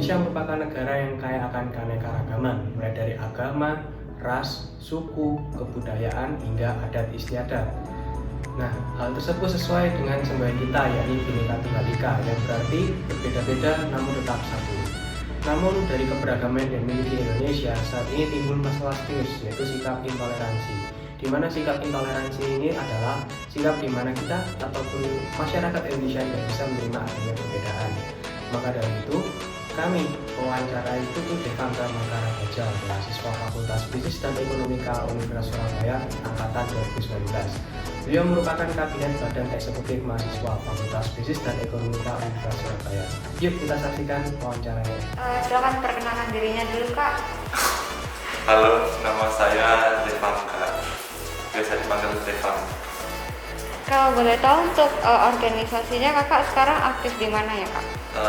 Indonesia merupakan negara yang kaya akan keanekaragaman, mulai dari agama, ras, suku, kebudayaan, hingga adat istiadat. Nah, hal tersebut sesuai dengan semboyan kita, yakni Bhinneka Tunggal Ika, yang berarti berbeda-beda namun tetap satu. Namun dari keberagaman yang dimiliki Indonesia, saat ini timbul masalah serius, yaitu sikap intoleransi. Di mana sikap intoleransi ini adalah sikap di mana kita ataupun masyarakat Indonesia tidak bisa menerima adanya perbedaan. Maka dari itu, kami mewawancarai Putu Devangga Mangkara Gajah, mahasiswa Fakultas Bisnis dan Ekonomika Universitas Surabaya angkatan 2019. Beliau merupakan kabinet badan eksekutif mahasiswa Fakultas Bisnis dan Ekonomika Universitas Surabaya. Yuk kita saksikan wawancaranya. Silakan perkenalkan dirinya dulu, Kak. Halo, nama saya Devangga. Biasa dipanggil Devang. Kalau boleh tahu untuk organisasinya Kakak sekarang aktif di mana ya, Kak?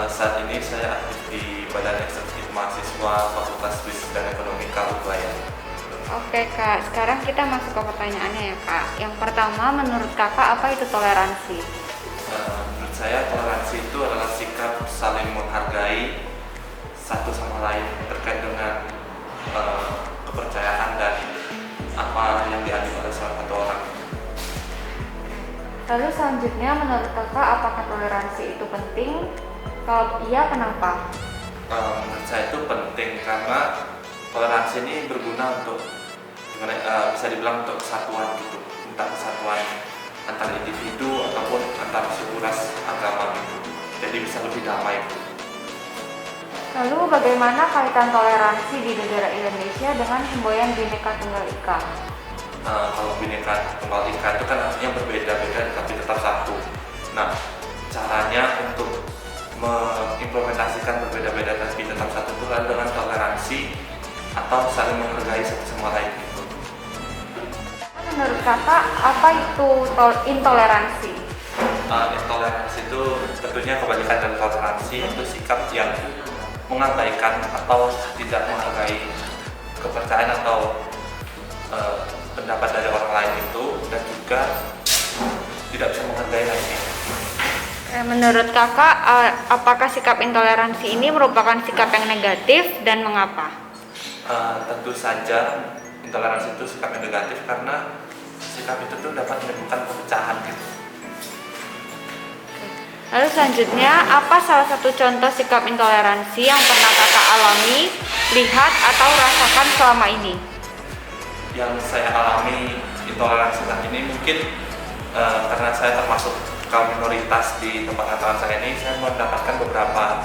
Saat ini saya aktif di Badan Eksekutif Mahasiswa Fakultas Bisnis dan Ekonomika Surabaya. Oke, Kak. Sekarang kita masuk ke pertanyaannya ya, Kak. Yang pertama, menurut Kakak apa itu toleransi? Menurut saya toleransi itu adalah sikap saling menghargai satu sama lain terkait dengan kepercayaan dan apa yang dianut oleh salah satu orang. Lalu selanjutnya, menurut Kakak apakah toleransi itu penting? Kalau iya, kenapa? Menurut saya itu penting karena toleransi ini berguna untuk bisa dibilang untuk kesatuan gitu, entah kesatuan antar individu ataupun antar suku ras agama gitu. Jadi bisa lebih damai. Lalu bagaimana kaitan toleransi di negara Indonesia dengan semboyan Bhinneka Tunggal Ika? Kalau Bhinneka Tunggal Ika itu kan artinya berbeda-beda tapi tetap satu. Nah, caranya untuk mengimplementasikan berbeda-beda tapi tetap satu itu adalah dengan toleransi atau saling menghargai satu sama lain gitu. Menurut Kakak apa itu intoleransi? Intoleransi itu tentunya kebalikan dari toleransi, itu sikap yang mengabaikan atau tidak menghargai kepercayaan atau pendapat dari orang lain itu, dan juga tidak bisa menghargai lainnya. Menurut Kakak, apakah sikap intoleransi ini merupakan sikap yang negatif dan mengapa? Tentu saja intoleransi itu sikap yang negatif karena sikap itu tuh dapat menimbulkan perpecahan gitu. Lalu selanjutnya, apa salah satu contoh sikap intoleransi yang pernah Kakak alami, lihat, atau rasakan selama ini? Yang saya alami intoleransi saat ini mungkin karena saya termasuk kaum minoritas di tempat kantoran saya ini, saya mendapatkan beberapa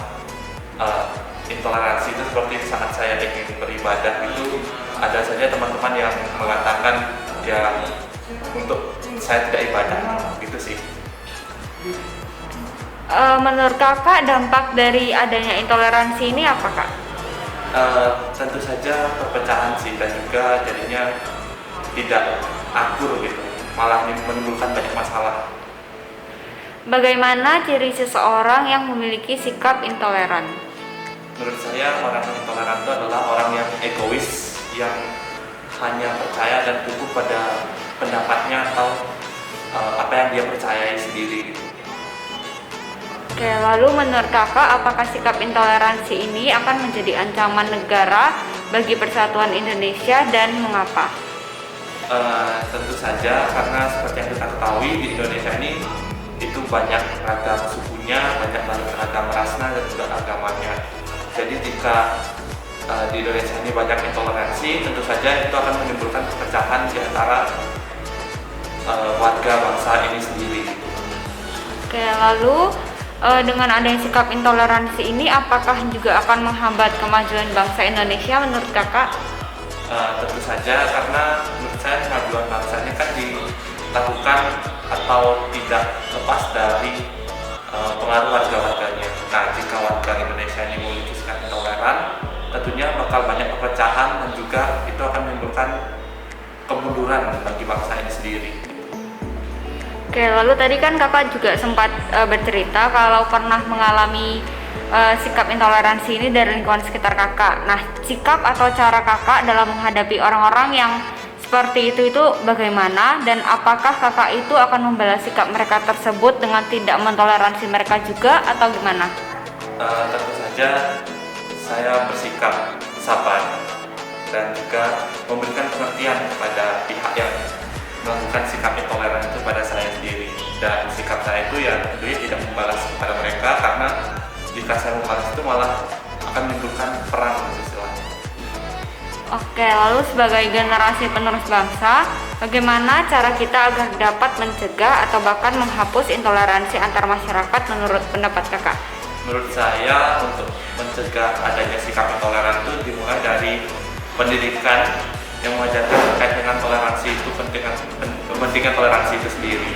intoleransi itu seperti saat saya ingin beribadah itu ada saja teman-teman yang mengatakan ya untuk saya tidak ibadah gitu sih. Menurut Kakak dampak dari adanya intoleransi ini apa, Kak? Tentu saja perpecahan sih, dan juga jadinya tidak akur gitu, malah menimbulkan banyak masalah. Bagaimana ciri seseorang yang memiliki sikap intoleran? Menurut saya orang yang intoleran itu adalah orang yang egois, yang hanya percaya dan teguh pada pendapatnya atau apa yang dia percayai sendiri gitu. Oke, lalu menurut Kakak apakah sikap intoleransi ini akan menjadi ancaman negara bagi persatuan Indonesia dan mengapa? Tentu saja karena seperti yang kita ketahui di Indonesia ini itu banyak ragam sukunya, banyak ragam rasnya dan juga agamanya. Jadi jika di Indonesia ini banyak intoleransi, tentu saja itu akan menimbulkan perpecahan di antara warga bangsa ini sendiri. Oke, lalu dengan adanya sikap intoleransi ini apakah juga akan menghambat kemajuan bangsa Indonesia menurut Kakak? Tentu saja, karena menurut saya kemajuan bangsa ini kan dilakukan atau tidak lepas dari pengaruh warga-warganya. Nah, jika warga Indonesia ini memiliki sikap intoleran, tentunya bakal banyak perpecahan dan juga itu akan menimbulkan kemunduran bagi bangsa ini sendiri. Oke, lalu tadi kan Kakak juga sempat bercerita kalau pernah mengalami sikap intoleransi ini dari lingkungan sekitar Kakak. Nah, sikap atau cara Kakak dalam menghadapi orang-orang yang seperti itu bagaimana, dan apakah Kakak itu akan membalas sikap mereka tersebut dengan tidak mentoleransi mereka juga atau gimana? Tentu saja saya bersikap sabar dan juga memberikan pengertian kepada pihak yang melakukan sikap intoleran itu pada saya sendiri. Dan sikap saya itu ya tentunya tidak membalas kepada mereka, karena jika saya membalas itu malah akan menimbulkan perang istilahnya. Oke, lalu sebagai generasi penerus bangsa, bagaimana cara kita agar dapat mencegah atau bahkan menghapus intoleransi antar masyarakat menurut pendapat kakak? Menurut saya, untuk mencegah adanya sikap intoleran itu dimulai dari pendidikan yang mengajarkan terkait dengan toleransi itu, pentingnya toleransi itu sendiri.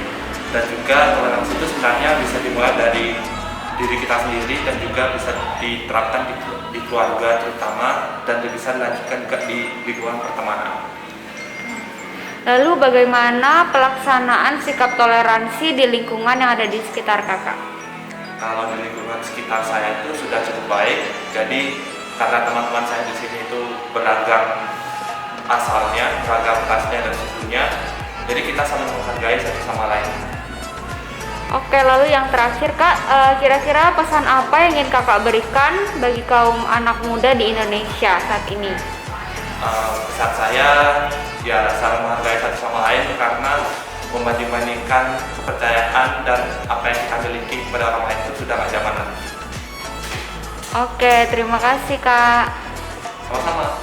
Dan juga toleransi itu sebenarnya bisa dimulai dari diri kita sendiri dan juga bisa diterapkan di keluarga terutama, dan bisa dilanjutkan juga di lingkungan pertemanan. Lalu bagaimana pelaksanaan sikap toleransi di lingkungan yang ada di sekitar kakak? Kalau di lingkungan sekitar saya itu sudah cukup baik, jadi karena teman-teman saya di sini itu beragam asalnya, beragam rasnya dan sukunya, jadi kita saling menghargai satu sama lain. Oke, lalu yang terakhir kak, kira-kira pesan apa yang ingin kakak berikan bagi kaum anak muda di Indonesia saat ini? Pesan saya ya saling menghargai satu sama lain, karena membanding-bandingkan kepercayaan dan apa yang kita miliki kepada orang lain itu sudah gak zaman lagi. Oke, terima kasih kak. Sama-sama.